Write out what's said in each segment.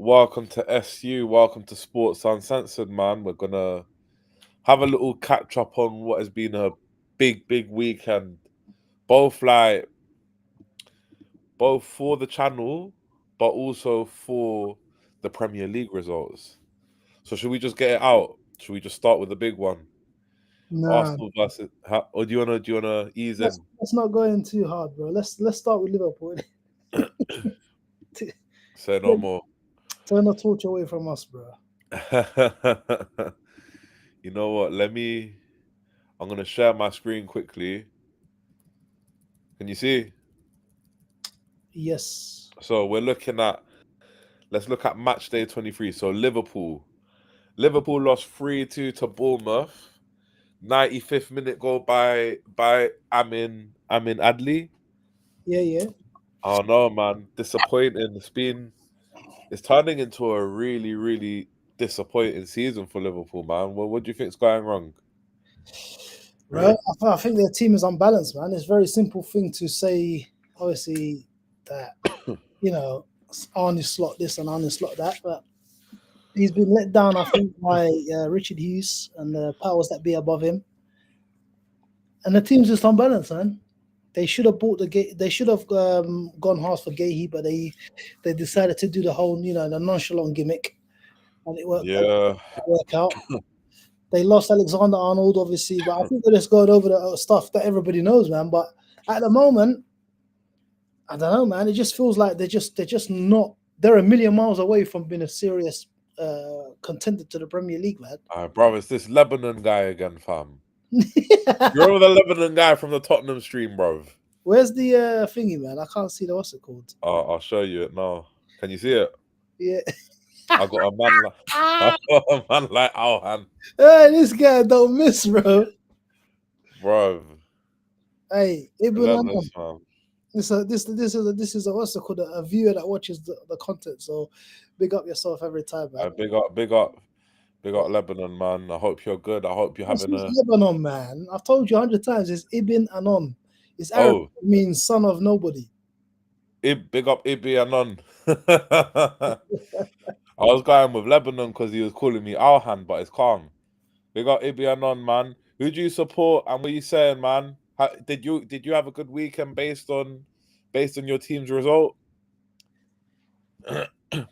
Welcome to SU. Welcome to Sports Uncensored, man. We're gonna have a little catch up on what has been a big weekend, both both for the channel, but also for the Premier League results. So should we just get it out? Should we just start with the big one? Nah, Arsenal versus, or do you wanna ease let's in? let's not go in too hard, bro. Let's start with Liverpool. Say no more. Turn the torch away from us, bro. You know what? I'm gonna share my screen quickly. Can you see? Yes. So let's look at match day 23. So Liverpool lost 3-2 to Bournemouth. 95th minute goal by Amin Adli. Yeah. Oh no, man, disappointing. It's turning into a really disappointing season for Liverpool, man. What do you think's going wrong? Right. I think their team is unbalanced, man. It's a very simple thing to say, obviously, that, Arnie slot this and Arnie slot that, but he's been let down, I think, by Richard Hughes and the powers that be above him. And the team's just unbalanced, man. They should have bought the gate. They should have gone hard for Gahey, but they decided to do the whole, the nonchalant gimmick, and it worked. Yeah, Work out. They lost Alexander Arnold, obviously, but I think they're just going over the stuff that everybody knows, man. But at the moment, I don't know, man. It just feels like they're just not. They're a million miles away from being a serious contender to the Premier League, man. bro, it's this Lebanon guy again, fam. You remember the Lebanon guy from the Tottenham stream, bro? Where's the thingy, man? I can't see the what's it called. I'll show you it now. Can you see it? Yeah. I got a man like I got a man like Alhan, Hey, this guy don't miss, bro. bro. Hey, Ibn Relentless, Anam. man. This is a what's it called, a viewer that watches the content. So big up yourself every time, man. Big up, Lebanon, man. I hope you're good. I hope you're This having is a Lebanon, man. I've told you 100 times. It's Ibn Anon. It's Arabic. oh, It means son of nobody. big up Ibi Anon. I was going with Lebanon because he was calling me Alhan, but it's calm. Big up Ibi Anon, man. Who do you support and what are you saying, man? Did you have a good weekend based on your team's result?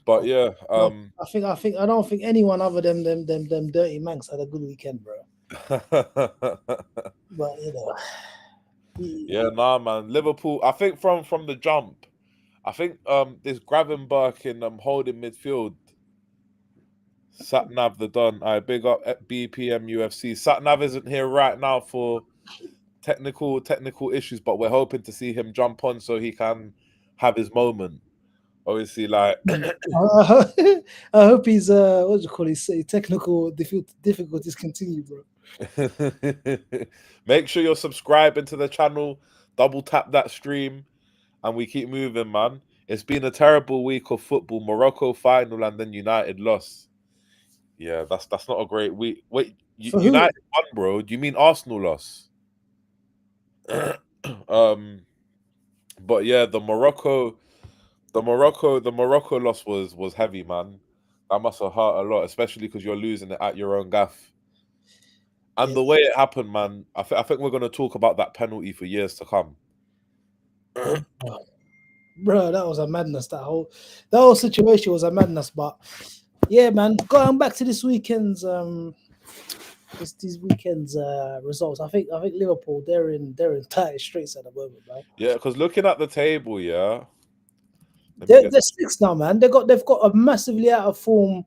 But yeah, No, I don't think anyone other than them dirty manx had a good weekend, bro. But yeah, nah, man. Liverpool. I think from the jump, I think this Gravenberch in holding midfield. Satnav the Don. I big up at BPM UFC. Satnav isn't here right now for technical issues, but we're hoping to see him jump on so he can have his moment. Obviously, like I hope he's what do you call it? Say technical difficulties continue, bro. make sure you're subscribing to the channel, double tap that stream, and we keep moving, man. It's been a terrible week of football. Morocco final and then United lost. Yeah, that's not a great week. Wait, For who? United won, bro. Do you mean Arsenal lost? But yeah, the Morocco loss was heavy, man. That must have hurt a lot, especially because you're losing it at your own gaff. And Yeah, the way it happened, man, I think we're going to talk about that penalty for years to come. bro, that was a madness. That whole situation was a madness. But yeah, man, going back to this weekend's these weekend's results. I think Liverpool they're in tight straits at the moment, man. Yeah, because looking at the table, yeah. They're six now, man. They've got a massively out of form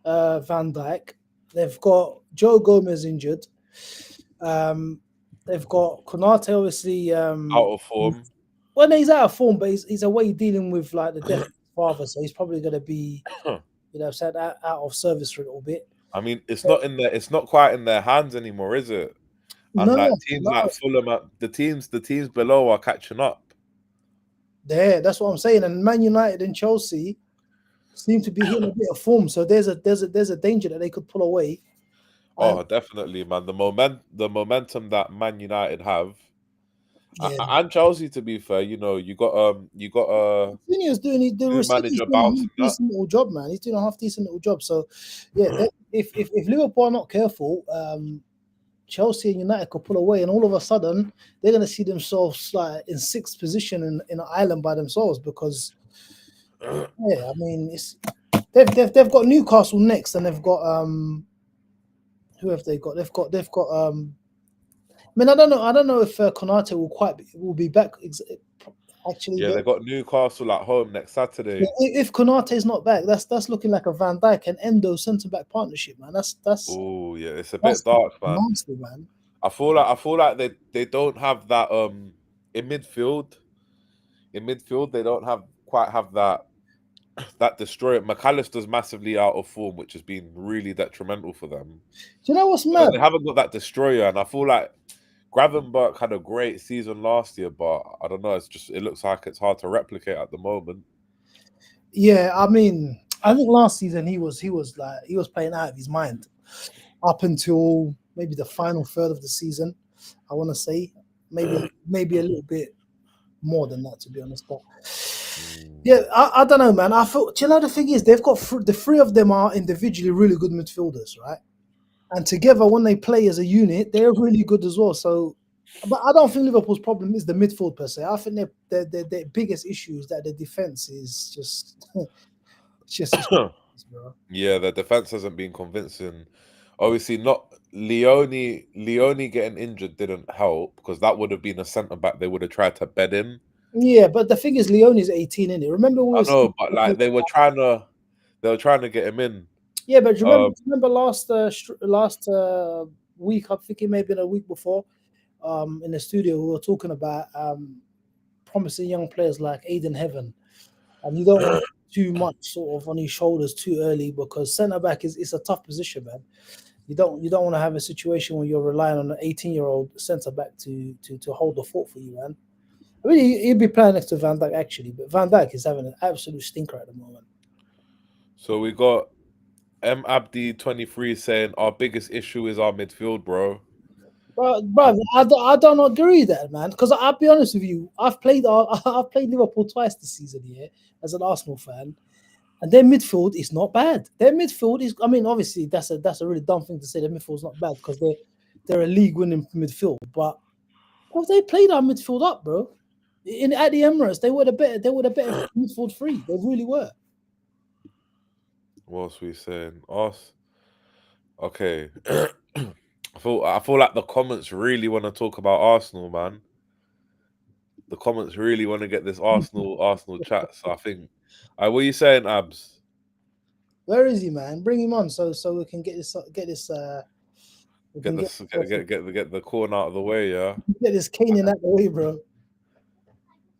Van Dijk. They've got Joe Gomez injured. They've got Konate obviously out of form. Well, no, he's out of form, but he's away dealing with like the death of his father, so he's probably going to be, said out of service for a little bit. I mean, it's not quite in their hands anymore, is it? And like teams like Fulham, the teams below are catching up. There, that's what I'm saying. And Man United and Chelsea seem to be hitting a bit of form, so there's a danger that they could pull away. Oh, definitely, man. The momentum that Man United have, Yeah, And Chelsea, to be fair, you know, you got Junior's doing the new Rosini's manager doing a half bouncing that. decent little job, man. He's doing a half decent little job. So, yeah, if Liverpool are not careful, Chelsea and United could pull away, and all of a sudden they're going to see themselves like in sixth position in an island by themselves because, yeah, I mean, they've got Newcastle next, and they've got who have they got? They've got I mean, I don't know if Konate will be back. Actually, Yeah, they got Newcastle at home next Saturday. if Konate is not back, that's looking like a Van Dijk and Endo centre back partnership, man. Oh yeah, it's a bit That's dark, man. nasty, man. I feel like they don't have that in midfield. In midfield, they don't have quite have that destroyer. McAllister's massively out of form, which has been really detrimental for them. Do you know what's But then mad? they haven't got that destroyer, and I feel like Gravenberch had a great season last year, but I don't know. It looks like it's hard to replicate at the moment. Yeah, I mean, I think last season he was playing out of his mind up until maybe the final third of the season. I want to say maybe a little bit more than that, to be honest. But yeah, I don't know, man. I feel. Do you know the thing is they've got the three of them are individually really good midfielders, right? And together when they play as a unit, they're really good as well. So, but I don't think Liverpool's problem is the midfield per se. I think their biggest issue is that the defense is just it's just bro. Yeah, the defense hasn't been convincing. Obviously, not Leone. Leone getting injured didn't help because that would have been a centre back they would have tried to bed in. Yeah, but the thing is, Leone's 18, isn't it? Remember we I were know, but like they were trying to get him in. yeah, but Um, remember last week? I think it may have been a week before. In the studio, we were talking about promising young players like Aiden Heaven, and you don't want too much sort of on his shoulders too early because centre back is a tough position, man. You don't want to have a situation where you're relying on an 18-year-old centre back to hold the fort for you, man. I mean, he'd be playing next to Van Dijk actually, but Van Dijk is having an absolute stinker at the moment. so we got M Abdi 23 saying our biggest issue is our midfield, bro. Bro, I don't agree with that, man. Because I'll be honest with you, I've played Liverpool twice this season here as an Arsenal fan, and their midfield is not bad. Their midfield is, I mean, obviously that's a really dumb thing to say. Their midfield is not bad because they're a league-winning midfield, but well, they played our midfield up, bro. At the Emirates, they were the better midfield three. They really were. What else we saying? Us. Okay. I feel like the comments really want to talk about Arsenal, man. The comments really want to get this Arsenal chat. So I think, what are you saying, Abs? Where is he, man? Bring him on so we can get this. We Get can get the corner out of the way, yeah. get this Canaan out the way, bro.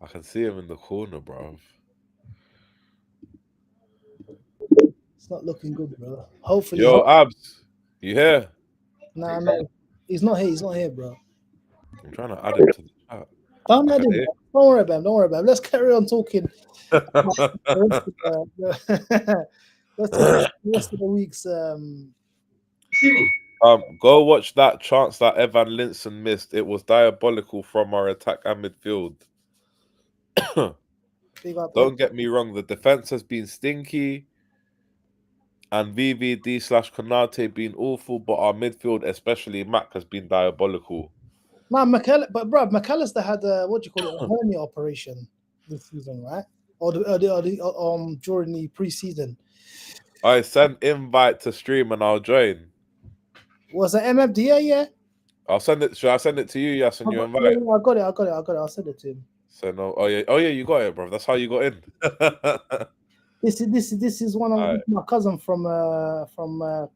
I can see him in the corner, bro. It's not looking good, bro. Hopefully, Yo, Abs, you here? nah, he's not here. He's not here, bro. I'm trying to add him to the chat. Don't I let can him. hear. Don't worry about him. Don't worry about him. Let's carry on talking. Let's talk about the rest of the week's. Go watch that chance that Evan Linson missed. It was diabolical from our attack and midfield. Big up. Don't get me wrong, the defense has been stinky, and VVD/Konate been awful, but our midfield, especially Mac, has been diabolical. Nah, but bro, McAllister had what do you call it? A hernia operation this season, right? Or during the preseason. I sent invite to stream and I'll join. Was it MFDA? Yeah. I'll send it. Should I send it to you? Yes, and you invite. Yeah, I got it. I'll send it to him. So no. Oh yeah, you got it, bro. That's how you got in. This is one of my cousin from another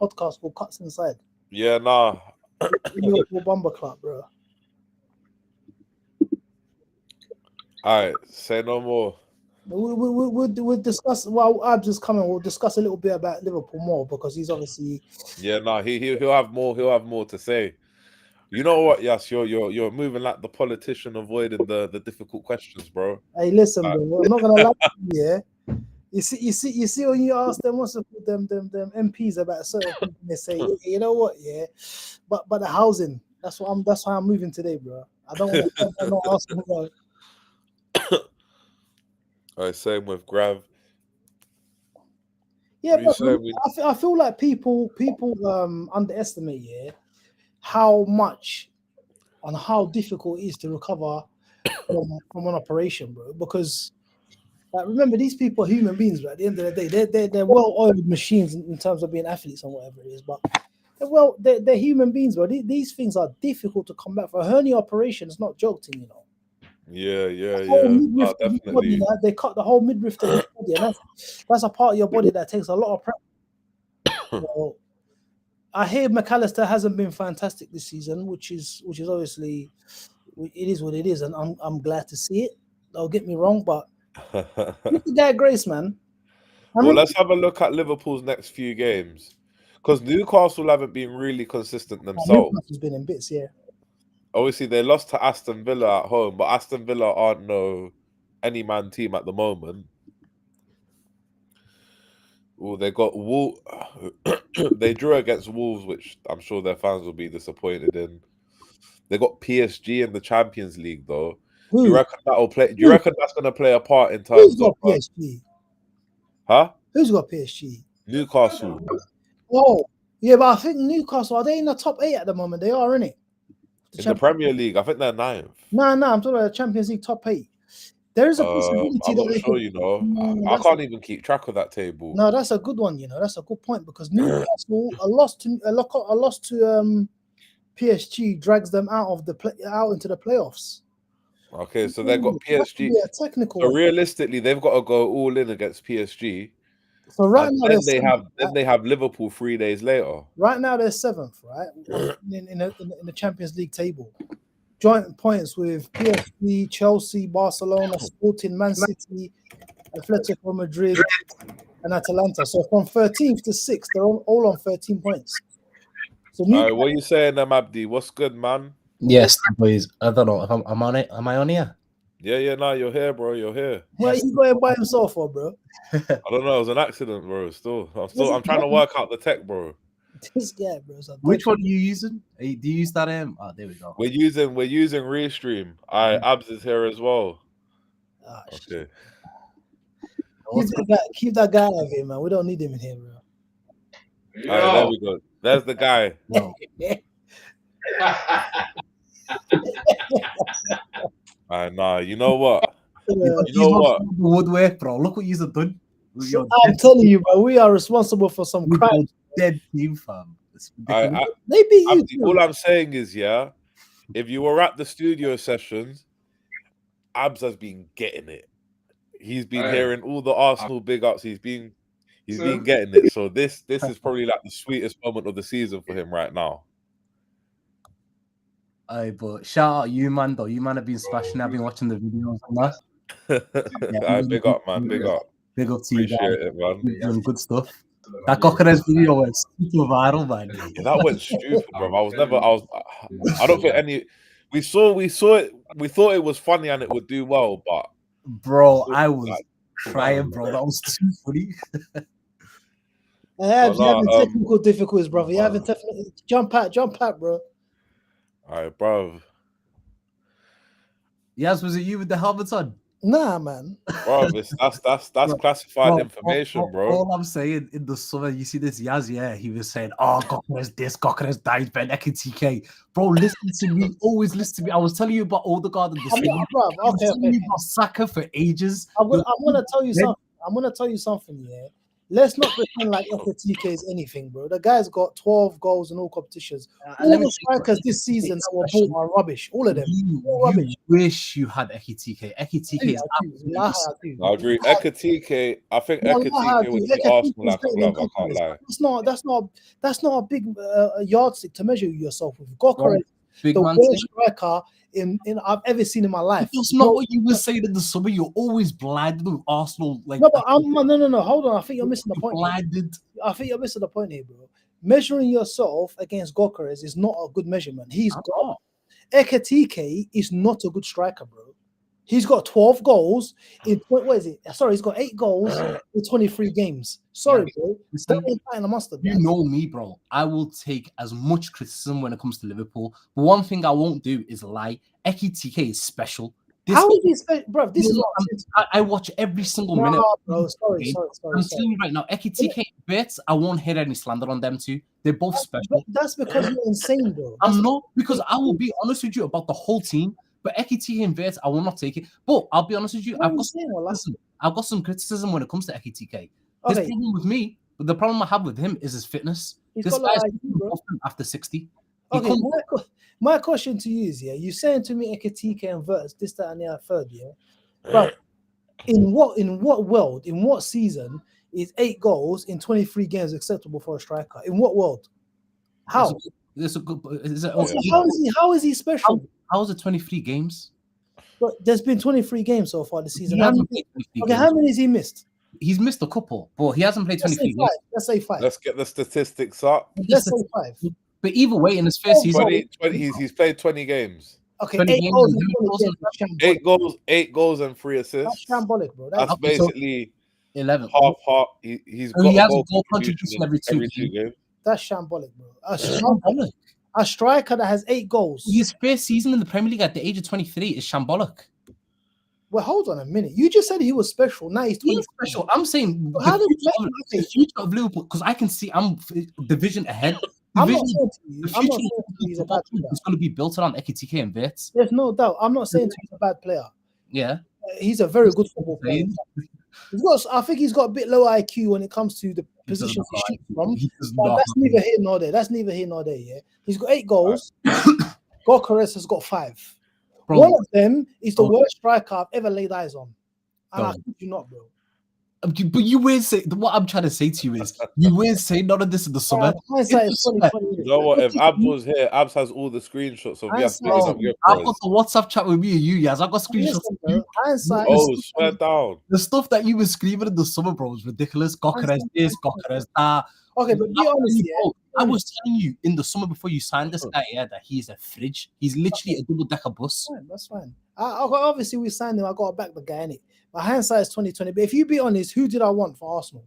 podcast called Cuts Inside. Yeah, nah. Liverpool Bomber Club, bro. All right, say no more. We'll discuss. Well, Abs is coming. We'll discuss a little bit about Liverpool more because he's obviously. Yeah, nah. He'll have more. He'll have more to say. You know what? Yes, you're moving like the politician avoiding the difficult questions, bro. Hey, listen, bro. I'm not gonna lie to you, yeah. You see when you ask them what's them MPs about a certain thing, they say, you know what, yeah, but the housing. That's why I'm moving today, bro. I don't want to know Arsenal, bro. All right, same with Grav. Yeah, What are you but saying? I feel like people underestimate how much and how difficult it is to recover from an operation, bro. Because like, remember, these people are human beings, but at the end of the day, they're well-oiled machines in terms of being athletes and whatever it is. But they're human beings, bro. These things are difficult to come back. For a hernia operation, it's not joking, you know. Whole Yeah. midriff Oh, of your body, definitely. they cut the whole midriff of your body, and that's a part of your body that takes a lot of pressure. So, I hear McAllister hasn't been fantastic this season, which is obviously it is what it is, and I'm glad to see it. Don't get me wrong, but give the guy grace, man. Well, let's have a look at Liverpool's next few games, because Newcastle haven't been really consistent themselves. Newcastle's been in bits, yeah. Obviously, they lost to Aston Villa at home, but Aston Villa aren't no any man team at the moment. Well, they got they drew against Wolves, which I'm sure their fans will be disappointed in. They got PSG in the Champions League, though. Do you Who? reckon that'll play? Do you reckon that's going to play a part in Who's terms of got PSG? huh? Who's got PSG? Newcastle Oh, yeah, but I think Newcastle, are they in the top 8 at the moment? They are, innit? in the Premier League? I think they're ninth. No, I'm talking about the Champions League top 8. There is a possibility I'm that not they sure. could. You know, No, I can't even keep track of that table. no, that's a good one. You know, that's a good point because Newcastle a loss to PSG drags them out into the playoffs. Okay, so they got That could PSG. be a technical So one. realistically, they've got to go all in against PSG, So right and now then they're seventh, they have Liverpool 3 days later. right now they're seventh, right? In the Champions League table, joint points with PSG, Chelsea, Barcelona, Sporting, Man City, Atletico Madrid, and Atalanta. So from 13th to 6th, they're all on 13 points. So All right, what are you saying, Abdi? What's good, man? Yes, boys. I don't know if I'm on it. Am I on here? Yeah, no, you're here, bro. You're here. Where you going by himself for, bro? I don't know. It was an accident, bro. I'm trying to work out the tech, bro. This guy, bro. Which one are you using? Do you use that? Oh, there we go. We're using Restream. All right, Abs is here as well. Oh, Okay. Keep that guy out of here, man. We don't need him in here, bro. All right, there we go. There's the guy. No. Nah, you know what? You know what? Woodwork, bro. Look what you've done. I'm telling you, bro. We are responsible for some crime. Dead team, fam. They beat you. Abdi, all I'm saying is, yeah, if you were at the studio sessions, Abs has been getting it. He's been hearing all the Arsenal big ups. He's been getting it. So this is probably like the sweetest moment of the season for him right now. Aye, but shout out you, man. Though you man have been smashing. I've been watching the videos and that. Big up, man. Big up. Big up to you, Appreciate it, man. Doing good stuff. That Cockroach video was super viral, man. Yeah, that went stupid, bro. I don't think any. We saw it. We thought it was funny and it would do well, but bro, I was crying, bro. That was too funny. You're having technical difficulties, brother. You're having jump out, bro. All right, bro. Yes, was it you with the helmet on? Nah, man. Bro, that's classified information, bro. All I'm saying in the summer, you see this Yaz, yeah, he was saying, "Oh, Cockroach this, Cockroach died, Ben TK." Bro, listen to me. Always listen to me. I was telling you about Odegaard and the okay. About Saka for ages. I'm gonna tell you something. I'm gonna tell you something. Yeah, let's not pretend like TK is anything, bro. The guy's got 12 goals in all competitions. All the strikers this season that were bought are rubbish. All of them. You wish you had TK. TK is I agree. TK, I think TK would be Arsenal like a glove. I can't lie. That's not a big yardstick to measure yourself with. Gokor is the worst striker in I've ever seen in my life. That's not what you were saying in the summer. You're always blinded with Arsenal. Like no, but no. Hold on. I think you're missing the point. Blinded. I think you're missing the point here, bro. Measuring yourself against Gokares is not a good measurement. He's got Ekatike is not a good striker, bro. He's got 12 goals in what is it? Sorry, he's got 8 goals in 23 games. Sorry, bro. Listen, That ain't cutting the mustard. you know me, bro. I will take as much criticism when it comes to Liverpool. But one thing I won't do is lie. Ekitike is special. How is he special, bro? This is what I watch every single minute. bro. Sorry. I'm telling you right now, Ekitike Bits, I won't hear any slander on them too. They're both special. That's because you're insane, bro. I'm not, because I will be honest with you about the whole team. But Ekitike and Bits, I will not take it. But I'll be honest with you, I've got some criticism when it comes to Ekitike. His problem with me, but the problem I have with him is his fitness. This guy's after 60. Okay, my question to you is, you saying to me Ekitike and Verts, this, that, and the third, but in what world, in what season is 8 goals in 23 games acceptable for a striker? In what world? How? How is he special? How is it 23 games? But there's been 23 games so far this season. How many has he missed? He's missed a couple, but he hasn't played 23 games. Let's say 5. Let's get the statistics up. Let's say 5. But either way, in his first season, he's played 20 games. Okay, 8 goals and 3 assists. That's shambolic, bro. That's basically 11. Half. He's got he has a a goal contribution every two games. That's shambolic, bro. A striker that has 8 goals. His first season in the Premier League at the age of 23 is shambolic. Well, hold on a minute. You just said he was special. Now he's 20. Special. I'm saying the future of Liverpool, because I can see I'm division ahead. I'm not saying to you he's a bad player. It's going to be built around Ekitike and Verts. There's no doubt. I'm not saying he's a bad player. Yeah. He's a very good football player. I think he's got a bit low IQ when it comes to the positions he shoots from. But that's neither here nor there. Yeah. He's got 8 goals. Gokares has got 5. Bro, one of them is the worst striker I've ever laid eyes on. And I think you not, bro. But you will say, what I'm trying to say to you is, you will say none of this in the summer. You know what? If Abs was here, Abs has all the screenshots of Yas. I've got the WhatsApp chat with me and you, Yas. I've got screenshots. Swear down. The stuff that you were screaming in the summer, bro, is ridiculous. Gokares this, Gokares that. Okay, but be honest, I was telling you in the summer before you signed this guy, that he's a fridge. He's literally a double-decker bus. That's fine. Obviously, we signed him. I got to back the guy in it. My hindsight is 2020. But if you be honest, who did I want for Arsenal?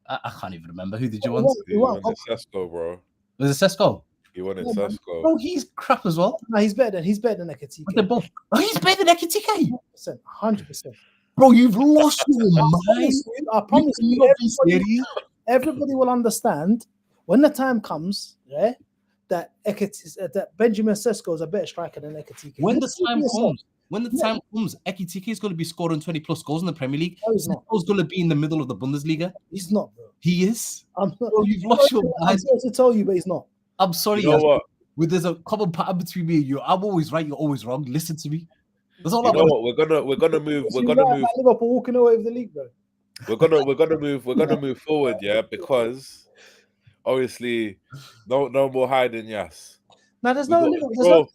I can't even remember. Who did you want? He wanted Sesko, bro. Was it Sesko? He wanted Sesko. Oh, he's crap as well. No, he's better than Ekitike. They're both. Oh, he's better than Ekitike. 100%. Bro, you've lost your mind. I promise you, everybody will understand when the time comes, that Benjamin Sesko is a better striker than Ekitike. When the time comes, Ekitike is going to be scoring 20 plus goals in the Premier League. No, he's not. He's going to be in the middle of the Bundesliga. He's not, bro. He is. I'm not. Bro, you've lost your mind. I'm supposed to tell you, but he's not. I'm sorry. You know what? There's a common pattern between me and you. I'm always right. You're always wrong. Listen to me. That's all. You know what? We're gonna move. Liverpool walking away with the league, bro. We're gonna move forward, because obviously no more hiding, yes. Now there's no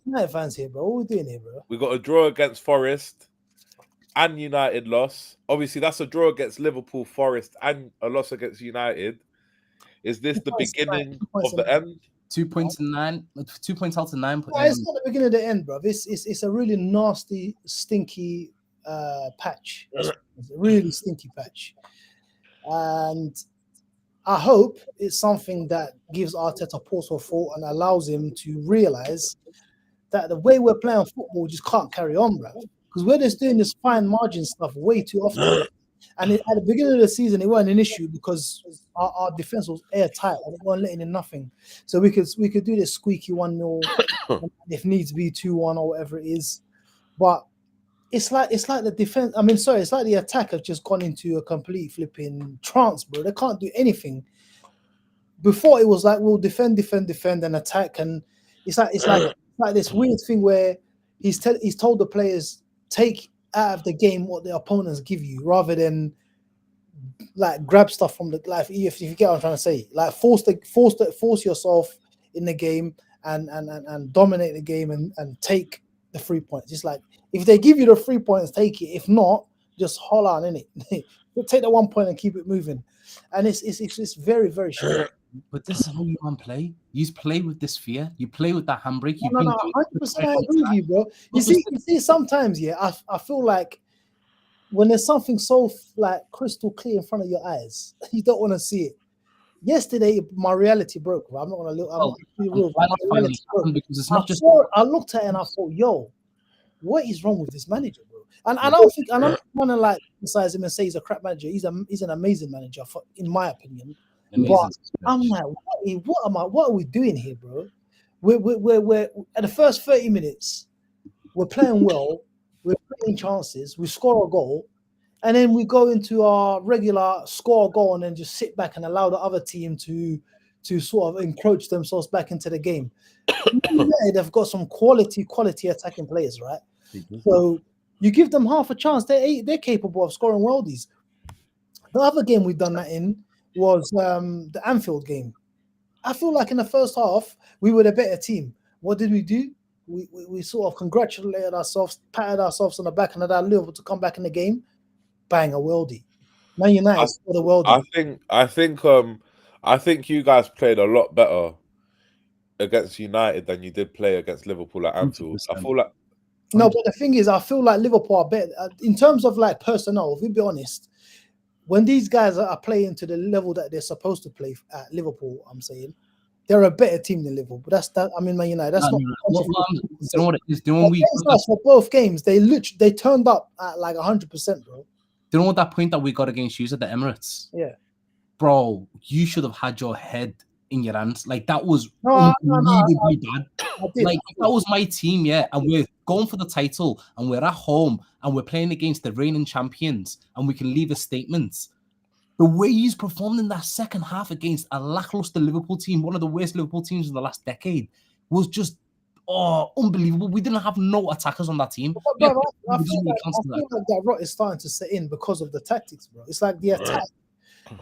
United fans here, bro. What are we doing here, bro? We got a draw against Forest and United loss. Obviously, that's a draw against Liverpool, Forest, and a loss against United. Is this the beginning of the end? 2 points and 9. 2 points out to 9. No, it's not the beginning of the end, bro. It's a really nasty, stinky patch. It's a really stinky patch. And I hope it's something that gives Arteta pause for thought and allows him to realize that the way we're playing football just can't carry on, bro. Because we're just doing this fine margin stuff way too often. And at the beginning of the season, it wasn't an issue because our defense was airtight and it wasn't letting in nothing. So we could do this squeaky 1-0 if needs be 2-1 or whatever it is. But it's like the defense. It's like the attack have just gone into a complete flipping trance, bro. They can't do anything. Before it was like we'll defend and attack, and it's like this weird thing where he's told the players take out of the game what the opponents give you, rather than like grab stuff from the life. If you get what I'm trying to say, like force yourself in the game and dominate the game and take the 3 points. It's like if they give you the 3 points, take it. If not, just hold on in it. Take the 1 point and keep it moving. And it's very, very strange. But this is how you man play. You play with this fear. You play with that handbrake. You've No, been 100%. I agree with you, bro. You see, sometimes, yeah, I feel like when there's something so like crystal clear in front of your eyes, you don't want to see it. Yesterday, my reality broke. Bro. I'm not gonna look. I'm not gonna be real. My reality broke. Because it's not just. I looked at it and I thought, yo, what is wrong with this manager, bro? And I don't think, and I'm not gonna like criticize him and say he's a crap manager. He's an amazing manager, in my opinion. But I'm like, what are we doing here, bro? We're at the first 30 minutes, we're playing well, we're creating chances, we score a goal, and then we go into our regular score a goal and then just sit back and allow the other team to sort of encroach themselves back into the game. They've got some quality attacking players, right? So you give them half a chance, they're capable of scoring worldies. The other game we've done that in was the Anfield game. I feel like in the first half we were the better team. What did we do? We sort of congratulated ourselves, patted ourselves on the back, and allowed Liverpool to come back in the game. Bang, a worldie. Man United for the worldie. I think you guys played a lot better against United than you did play against Liverpool at Anfield. 100%. I feel like no, but the thing is, I feel like Liverpool are better in terms of like personnel. If we be honest, when these guys are playing to the level that they're supposed to play at Liverpool, I'm saying they're a better team than Liverpool. But that's that. I mean, Man United. That's not. You know what it is? Doing for both games, they turned up at like 100%, bro. Do you know what that point that we got against you at the Emirates? Yeah, bro, you should have had your head in your hands. Like that was unbelievably bad. Like if that was my team, yeah, and we're going for the title and we're at home and we're playing against the reigning champions and we can leave a statement. The way he's performed in that second half against a lackluster Liverpool team, one of the worst Liverpool teams in the last decade, was just unbelievable. We didn't have no attackers on that team. I feel like that rot is starting to set in because of the tactics, bro. It's like the attack.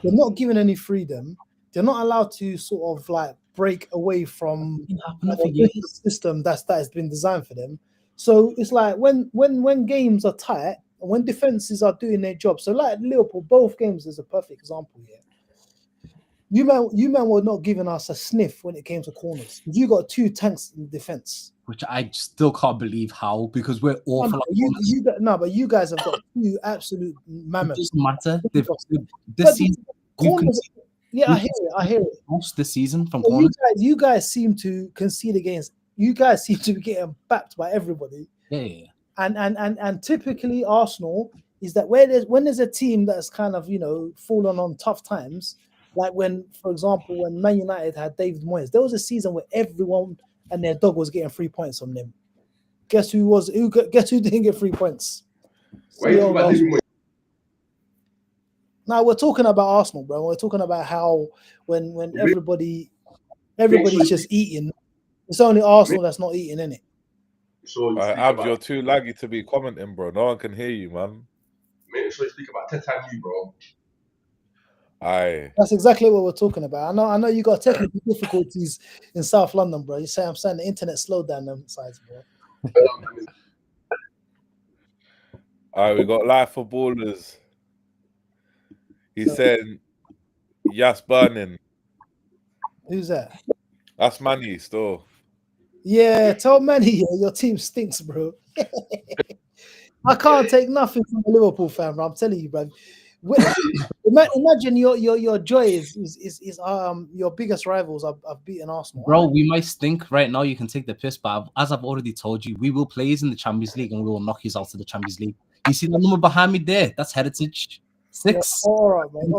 They're not given any freedom. They're not allowed to sort of like break away from the system that has been designed for them. So it's like when games are tight and when defenses are doing their job. So like Liverpool, both games is a perfect example here. You man were not giving us a sniff when it came to corners. You got two tanks in defense, which I still can't believe how, because we're awful. But you guys have got two absolute mammoths. It doesn't matter. This season, corners. Yeah, I hear it. Most this season from so corners. You guys seem to concede against. You guys seem to be getting backed by everybody. Yeah. And typically Arsenal is that when there's a team that's kind of fallen on tough times. Like when, for example, when Man United had David Moyes, there was a season where everyone and their dog was getting 3 points from them. Guess who didn't get 3 points? Now we're talking about Arsenal, bro. We're talking about how when everybody's just eating, it's only Arsenal that's not eating, innit? Abs, you're too laggy to be commenting, bro. No one can hear you, man. Make sure you speak about Titanic, bro. Aye. That's exactly what we're talking about. I know you got technical difficulties in South London, bro. I'm saying the internet slowed down them sides, bro. Alright, we got live for ballers. He said, "Yes, burning." Who's that? That's Manny still. Yeah, tell Manny your team stinks, bro. I can't take nothing from a Liverpool fan, bro. I'm telling you, bro. Imagine your joy is your biggest rivals have beaten Arsenal. Bro, we might stink right now. You can take the piss, but as I've already told you, we will play in the Champions League and we will knock you out of the Champions League. You see the number behind me there? That's Heritage. 6. Yeah, all right, man.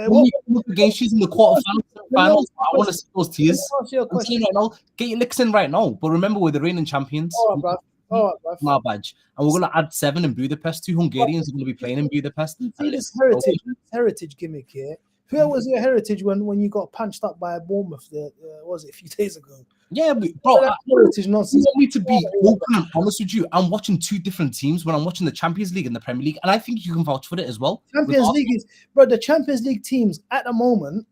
When we come up against you in the quarterfinals, I want to see those tears. I'm saying right now, get your licks in right now. But remember, we're the reigning champions. All right, bro. My badge, and we're gonna add 7 in Budapest. 2 Hungarians are gonna be playing in Budapest. See this heritage gimmick here. Where was your heritage when you got punched up by a Bournemouth? Was it a few days ago? Yeah, bro. Heritage nonsense. You want me to be open and honest with you? I'm watching 2 different teams when I'm watching the Champions League and the Premier League, and I think you can vouch for it as well. Champions League is, bro. The Champions League teams at the moment,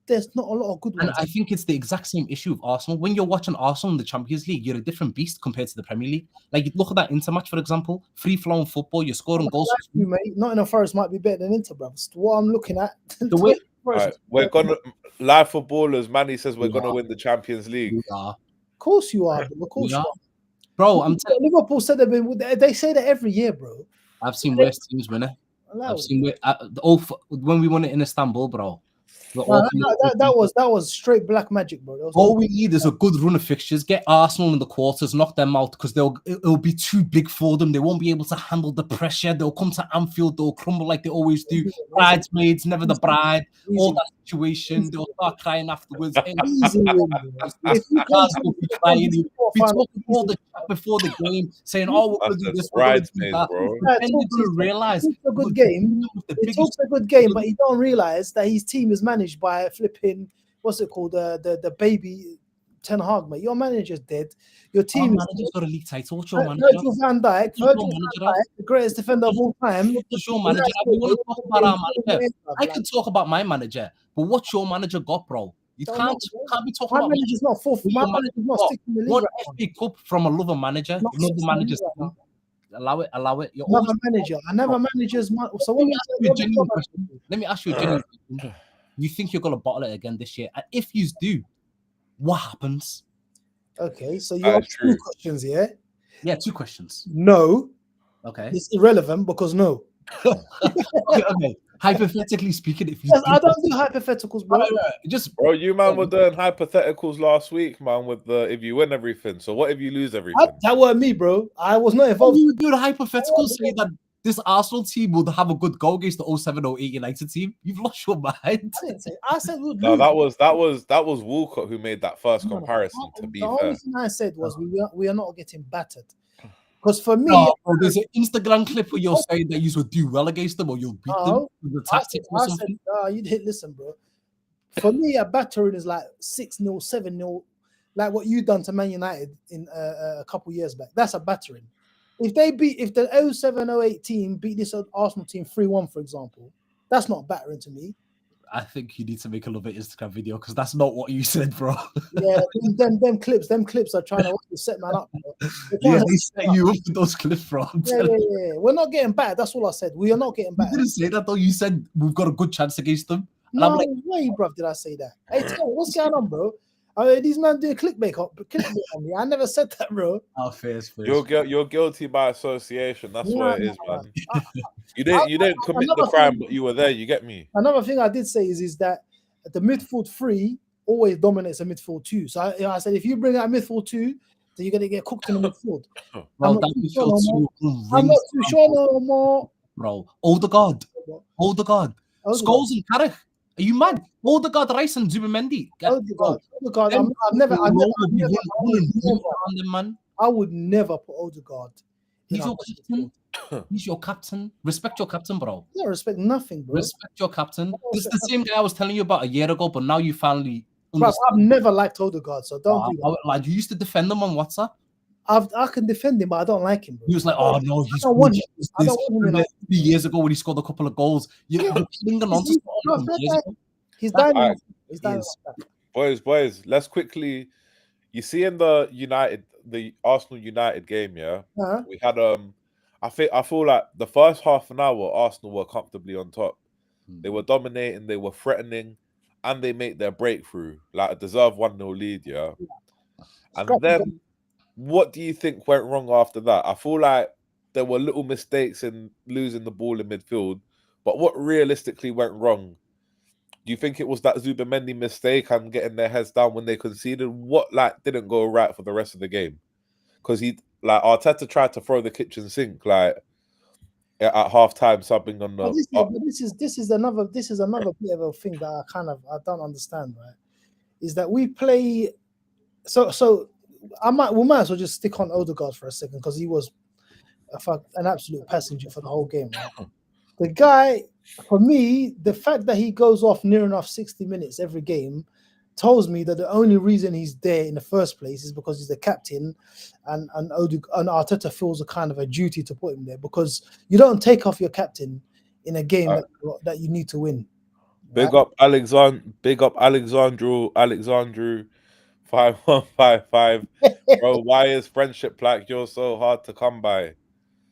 there's not a lot of good ones. And I think it's the exact same issue of Arsenal. When you're watching Arsenal in the Champions League, you're a different beast compared to the Premier League. Like, look at that Inter match, for example. Free-flowing football, you're scoring goals. You, mate. Nottingham Forest might be better than Inter, bro. What I'm looking at. Right, we're gonna Live for Ballers, Manny says we're We gonna are. win the Champions League. We are. Of course you are, bro. Of course We you are. are. Bro, I'm telling you, Liverpool said they say that every year, bro. I've seen worse teams win it. I've seen when we won it in Istanbul, bro. That was straight black magic, bro. All we need is a good run of fixtures. Get Arsenal in the quarters, knock them out because it'll be too big for them. They won't be able to handle the pressure. They'll come to Anfield, they'll crumble like they always do. Bridesmaids, never the bride. All that situation, they'll start crying afterwards. Easy win, bro. If you will be crying. Be talking all the chat before the game, saying, "Oh, we're gonna do this, we're gonna do that." And you're gonna realize it's a good game. It's also a good game, but you don't realize that his team is managed by flipping. What's it called? The baby Ten Hag, mate. Your manager's dead. Your team is manager's got a league title. What's your manager? Virgil van Dijk, the greatest defender of all time. What's your manager? We want to talk about our manager. I can talk about my manager, but what's your manager got, bro? You can't be talking about my manager's not fourth. My manager's not sticking in the league. One FA Cup from another manager. Another manager's allow it. You're another manager. Another manager's. So let me ask you a genuine question. You think you're gonna bottle it again this year? And if you do, what happens? Okay, so you have two questions here. Yeah, two questions. No. Okay. It's irrelevant because no. okay. Hypothetically speaking, if you I don't do hypotheticals, bro. Bro, you man were doing hypotheticals last week, man, with the if you win everything. So what if you lose everything? That weren't me, bro. I was not involved. You were doing hypotheticals saying that this Arsenal team would have a good goal against the 07-08 United team. You've lost your mind. I didn't say. I said we would no, that was Walcott who made that first comparison. To be fair, the only thing I said was we are not getting battered. Because for me, there's an Instagram clip where you're saying that you would do well against them or you'll beat them with the tactics or something. You didn't listen, bro. For me, a battering is like 6-0, 7-0, like what you done to Man United in a couple years back. That's a battering. If the 07-08 team beat this Arsenal team 3-1, for example, that's not battering to me. I think you need to make another Instagram video because that's not what you said, bro. Yeah, them clips are trying to set man up. Yeah, they set you up with those clips, bro. Yeah. We're not getting battered. That's all I said. We are not getting battered. You didn't say that though. You said we've got a good chance against them. And no way, bro. Did I say that? Hey, what's going on, bro? These men do clickbait on me. I never said that, bro. Oh, fair. You're guilty by association. That's what it is, man. You didn't commit the crime, but you were there. You get me? Another thing I did say is that the midfield 3 always dominates a midfield 2. So I said if you bring out midfield 2, then you're gonna get cooked in the midfield. Well, I'm not too sure no more. Bro, Odegaard. Scholes and Carrick. Are you mad? Odegaard, Rice, and Zubimendi. Odegaard. I would never put Odegaard. He's your captain. Respect your captain, bro. Yeah, respect nothing, bro. Respect your captain. This is the same guy I was telling you about a year ago, but now you finally understand. I've never liked Odegaard, so don't do that. Like you used to defend him on WhatsApp. I can defend him, but I don't like him, bro. He was like, "Oh no, he's." I don't want him. 3 years ago when he scored a couple of goals, you're clinging on to. He's dying. He's dying. Boys, let's quickly. You see in the Arsenal United game, yeah, we had I feel like the first half an hour Arsenal were comfortably on top. They were dominating, they were threatening, and they made their breakthrough, like a deserved 1-0 lead, yeah. And then, what do you think went wrong after that? I feel like there were little mistakes in losing the ball in midfield, but what realistically went wrong? Do you think it was that Zubimendi mistake and getting their heads down when they conceded? What didn't go right for the rest of the game? Because Arteta tried to throw the kitchen sink at halftime, subbing on the. This is another bit of a thing that I don't understand, right? Is that we play so we might as well just stick on Odegaard for a second because he was an absolute passenger for the whole game. Right? The guy, for me, the fact that he goes off near enough 60 minutes every game tells me that the only reason he's there in the first place is because he's the captain, and Arteta feels a kind of a duty to put him there because you don't take off your captain in a game that you need to win. Big up Alexandru 5155. Bro, why is friendship like you're so hard to come by?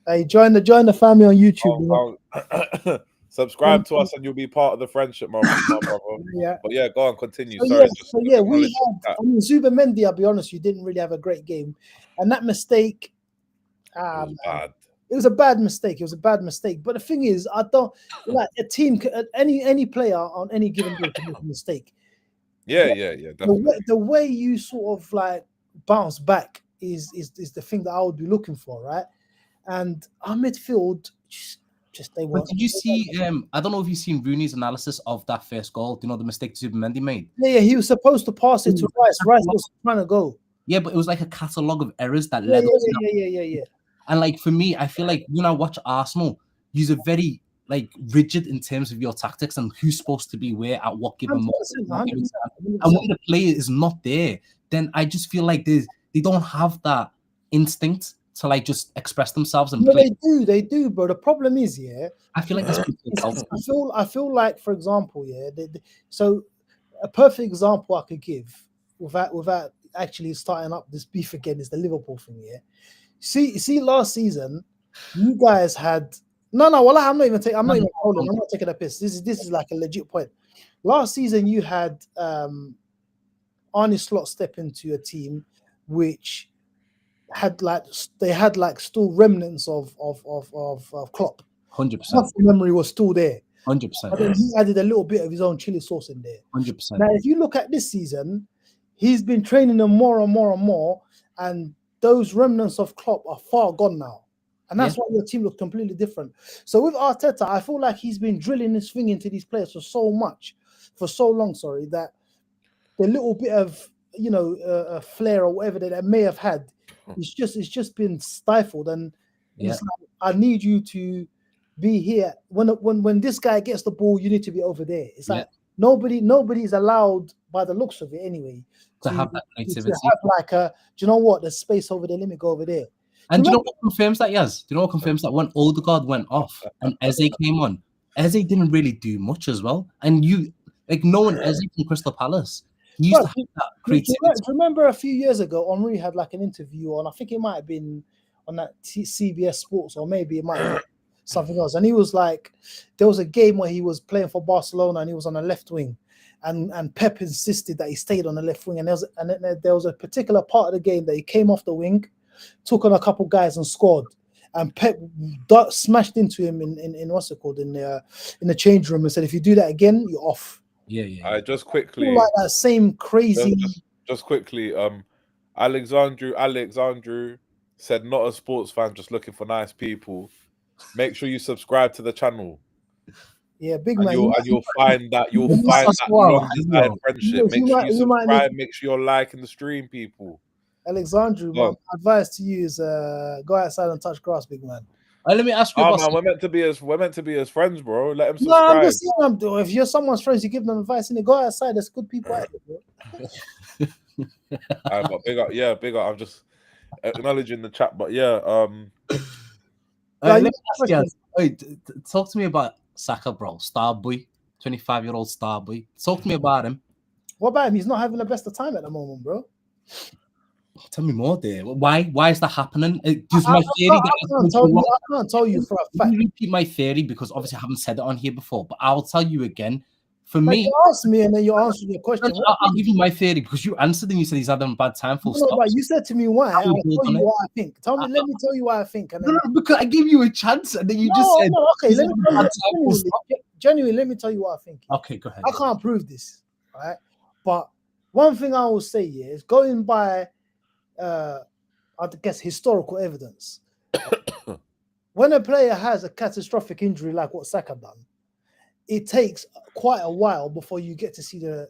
Hey, join the family on YouTube. Subscribe to us and you'll be part of the friendship, my brother. Yeah. But yeah, go on, continue. So, Sorry. we had. I mean, Zubimendi, I'll be honest, you didn't really have a great game, and that mistake. It was bad. It was a bad mistake. It was a bad mistake. But the thing is, I don't like a team. Any player on any given day can make a mistake. Yeah, definitely. The way you sort of like bounce back is the thing that I would be looking for, right? And our midfield just they weren't. Did you see? I don't know if you've seen Rooney's analysis of that first goal. Do you know the mistake Zubimendi made? Yeah, he was supposed to pass it to Rice. Rice was trying to go. Yeah, but it was like a catalogue of errors that led up to that. Yeah. And like for me, I feel like when I watch Arsenal, you're very like rigid in terms of your tactics and who's supposed to be where at what given moment. And when the player is not there, then I just feel like they don't have that instinct to like just express themselves and play. They do, bro. The problem is, I feel like I feel like, for example, so a perfect example I could give without actually starting up this beef again is the Liverpool thing, See, last season, you guys had well, I'm not even taking a piss. This is like a legit point. Last season, you had Arne Slot step into a team which had still remnants of Klopp. 100%. Memory was still there. 100%. But then he added a little bit of his own chili sauce in there. 100%. Now, if you look at this season, he's been training them more and more and more, and those remnants of Klopp are far gone now. And that's why your team looks completely different. So with Arteta, I feel like he's been drilling this thing into these players for so long, that the little bit of a flair or whatever that may have had, it's just been stifled. And it's like, I need you to be here when this guy gets the ball, you need to be over there. It's like nobody is allowed, by the looks of it anyway, to have that creativity. To have like do you know what? There's space over there. Let me go over there. And do you know what confirms that, Yaz? Do you know what confirms that? When Odegaard went off and Eze came on, Eze didn't really do much as well. And knowing Eze from Crystal Palace, he used to have that creativity. Remember a few years ago, Henry had like an interview on, I think it might have been on that CBS Sports, or maybe it might have been something else. And he was like, there was a game where he was playing for Barcelona and he was on the left wing. And Pep insisted that he stayed on the left wing. And there was a particular part of the game that he came off the wing, took on a couple guys and scored. And Pep smashed into him in what's it called, in the change room, and said, if you do that again, you're off. Yeah. Just quickly, like that same crazy. Just quickly, Alexandru said, not a sports fan, just looking for nice people. Make sure you subscribe to the channel. Yeah, big and man. You'll find that long desired friendship. Make sure you subscribe. Make sure you're liking the stream, people. Alexandru, my advice to you is go outside and touch grass, big man. Let me ask you. Man, we're meant to be as friends, bro. Let him subscribe. No, I'm just saying, if you're someone's friends, you give them advice, and they go outside. There's good people out there, bro. But big up. I'm just acknowledging the chat, but talk to me about Saka, bro. Star boy, 25-year-old star boy. Talk to me about him. What about him? He's not having the best of time at the moment, bro. Tell me more, there. Why is that happening? Just my theory. I can't tell you for a fact. Repeat my theory because obviously I haven't said it on here before, but I'll tell you again. For me, you asked me and then you answered your question. I'll give you my theory because you answered and you said he's having a bad time. Full stop. But you said to me why. I'll tell you what I think. Let me tell you why I think. No, because I gave you a chance and then you just said. Okay, let me genuinely. Let me tell you what I think. Okay, go ahead. I can't prove this, right? But one thing I will say is going by, I guess, historical evidence. When a player has a catastrophic injury like what Saka done, it takes quite a while before you get to see the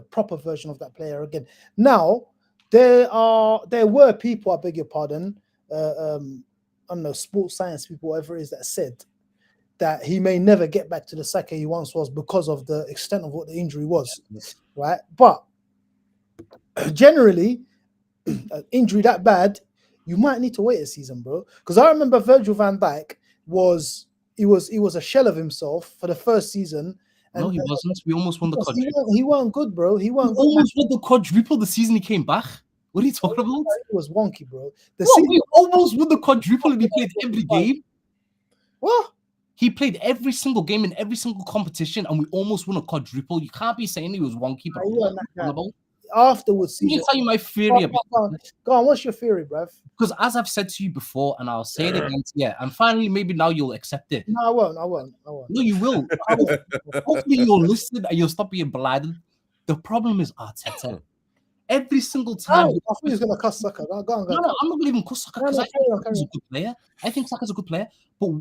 proper version of that player again. Now, there were people, I beg your pardon, I don't know, sports science people, whatever it is, that said that he may never get back to the Saka he once was because of the extent of what the injury was, right? But generally, an injury that bad, you might need to wait a season, bro. Because I remember Virgil van Dijk was a shell of himself for the first season. And no, he wasn't. We almost won the quadruple. He wasn't good, bro. He almost won the quadruple the season he came back. What are you talking about? It was wonky, bro. We almost won the quadruple and he played every game. What? He played every single game in every single competition, and we almost won a quadruple. You can't be saying he was wonky, but afterwards, let me tell you my theory about Go on, what's your theory, bruv? Because as I've said to you before, and I'll say it again, and finally, maybe now you'll accept it. No, I won't. No, you will. Hopefully, you'll listen and you'll stop being blinded. The problem is Arteta. Every single time. I thought he was going to cuss Saka. No, I'm not going to even cuss Saka because I think Saka's a good player. I think Saka's a good player. But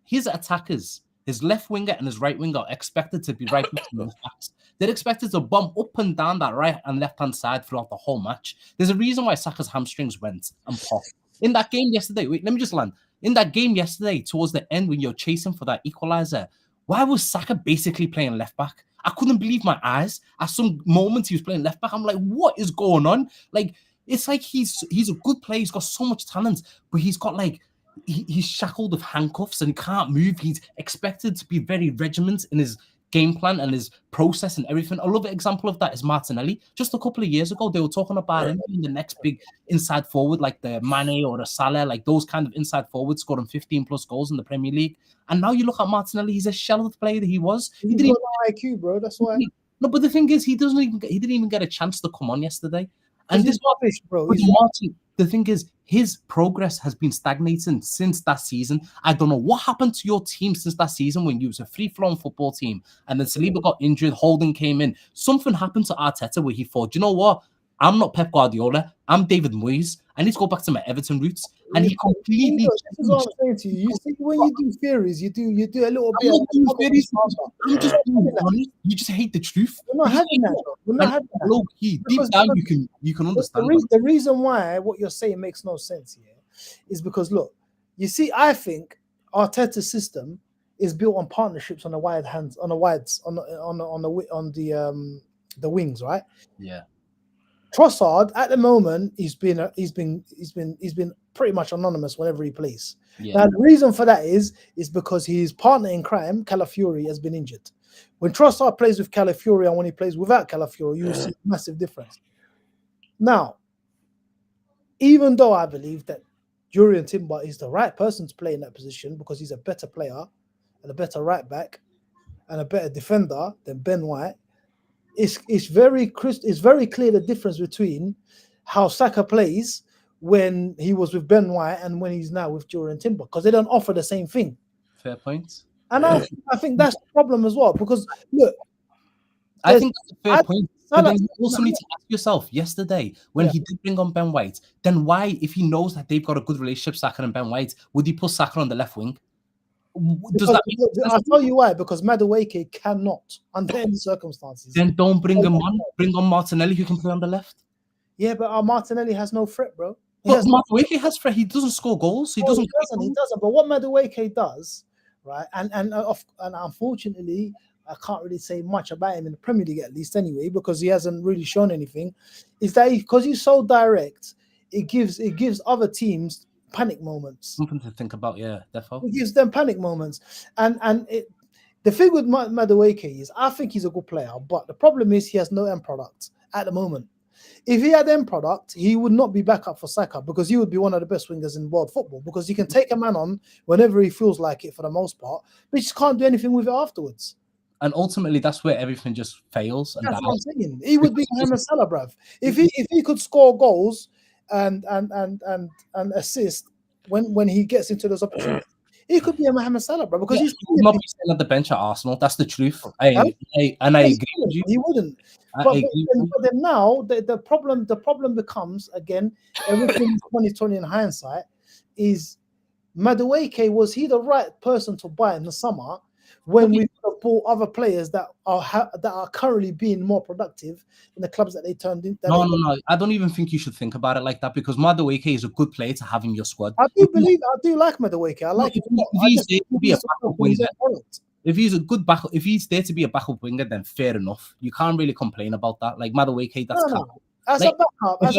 his attackers, his left winger and his right winger, are expected to be right next to the backs. They're expected to bomb up and down that right and left-hand side throughout the whole match. There's a reason why Saka's hamstrings went and popped. In that game yesterday, wait, let me just land. In that game yesterday, towards the end, when you're chasing for that equalizer, why was Saka basically playing left back? I couldn't believe my eyes. At some moments, he was playing left back. I'm like, what is going on? Like, it's like he's a good player. He's got so much talent, but he's got like, he's shackled with handcuffs and he can't move. He's expected to be very regimented in his game plan and his process and everything. A lovely example of that is Martinelli. Just a couple of years ago, they were talking about him being the next big inside forward, like the Mane or the Salah, like those kind of inside forwards scoring 15 plus goals in the Premier League. And now you look at Martinelli, he's a shell of the player that he was. He didn't even IQ, bro. That's why. No, but the thing is, he didn't even get a chance to come on yesterday. And this rubbish, bro. The thing is, his progress has been stagnating since that season. I don't know what happened to your team since that season when you was a free-flowing football team and then Saliba got injured, Holding came in. Something happened to Arteta where he thought, you know what? I'm not Pep Guardiola. I'm David Moyes. I need to go back to my Everton roots. And he completely. This is what I'm saying to you. You see, when you do theories, you do a little bit. I'm just being honest. You just hate the truth. We're not having that. We're not having that. Low key, deep down, you can understand. The reason why what you're saying makes no sense here is because look, you see, I think Arteta's system is built on partnerships on the wide hands, on the wings, right? Yeah. Trossard at the moment he's been pretty much anonymous whenever he plays. Yeah. Now the reason for that is because his partner in crime, Calafiori, has been injured. When Trossard plays with Calafiori and when he plays without Calafiori, you will see a massive difference. Now, even though I believe that Jurriën Timber is the right person to play in that position because he's a better player and a better right back and a better defender than Ben White, it's very clear the difference between how Saka plays when he was with Ben White and when he's now with Jurriën Timber because they don't offer the same thing. Fair point. And I think that's the problem as well because look, I think that's a fair point. But then you also need to ask yourself yesterday when he did bring on Ben White, then why, if he knows that they've got a good relationship, Saka and Ben White, would he put Saka on the left wing? I'll tell you why, because Madueke cannot under any circumstances. Then don't bring him on. Bring on Martinelli who can play on the left. Yeah, but Martinelli has no threat, bro. Madueke has threat. He doesn't score goals. He doesn't. But what Madueke does, right? And unfortunately, I can't really say much about him in the Premier League, at least anyway, because he hasn't really shown anything. Is that because he's so direct, it gives other teams panic moments. Something to think about, yeah, definitely. It gives them panic moments. And the thing with Madueke is I think he's a good player, but the problem is he has no end product at the moment. If he had end product, he would not be back up for Saka because he would be one of the best wingers in world football because he can take a man on whenever he feels like it for the most part, but he just can't do anything with it afterwards. And ultimately, that's where everything just fails. And that's what I'm saying. He would be Mohamed Salah, bruv. If he could score goals and assist when he gets into those opportunities, he could be a Mohamed Salah, bro. Because he's not be sitting at the bench at Arsenal. That's the truth. I agree with you. He wouldn't. But then now the problem becomes again everything 2020 in hindsight is Madueke, was he the right person to buy in the summer? When we bought other players that are currently being more productive in the clubs that they turned in. No. I don't even think you should think about it like that because Madueke is a good player to have in your squad. I do like Madueke. I like him. If he's there to be a backup winger, then fair enough. You can't really complain about that. Like Madueke, that's no. As a backup, if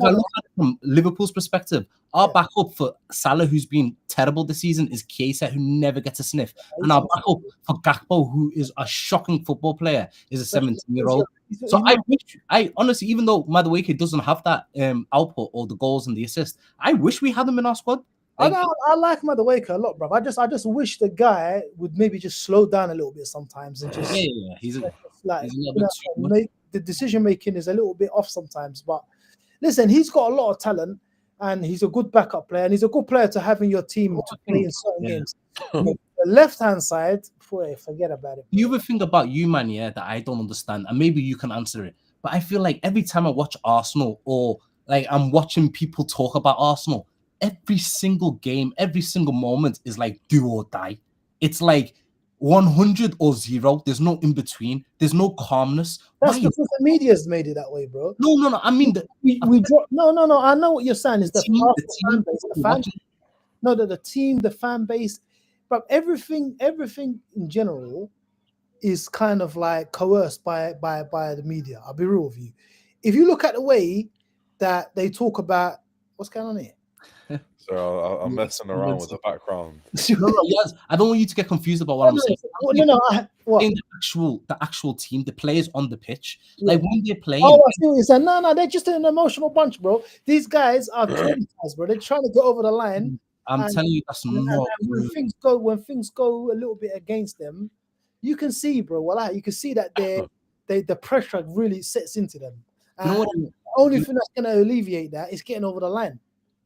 I look at it from Liverpool's perspective, our backup for Salah, who's been terrible this season, is Chiesa, who never gets a sniff. And our backup for Gakpo, who is a shocking football player, is a 17-year-old. So I honestly, even though Madueke doesn't have that output or the goals and the assists, I wish we had him in our squad. I like Madueke a lot, bro. I just wish the guy would maybe just slow down a little bit sometimes and just He's like a little bit too much. make the decision making is a little bit off sometimes. But listen, he's got a lot of talent and he's a good backup player and he's a good player to have in your team to play in certain games. The left hand side, forget about it. The other thing about you, man, that I don't understand, and maybe you can answer it, but I feel like every time I watch Arsenal or like I'm watching people talk about Arsenal, every single game, every single moment is like do or die. It's like 100 or 0. There's no in between. There's no calmness. That's because the media's made it that way, bro. No. I mean, we no. I know what you're saying. Is the fan base, the team, the fan base, but everything in general is kind of like coerced by the media. I'll be real with you. If you look at the way that they talk about what's going on here. So I'm messing around with the background. Yes, I don't want you to get confused about what I'm saying. The actual team, the players on the pitch, like when they're playing. Oh, I see what you're saying. No, they're just an emotional bunch, bro. These guys are traumatized, bro. They're trying to get over the line. I'm telling you, that's not. When things go a little bit against them, you can see, bro. You can see that the pressure really sets into them. And the only thing that's going to alleviate that is getting over the line.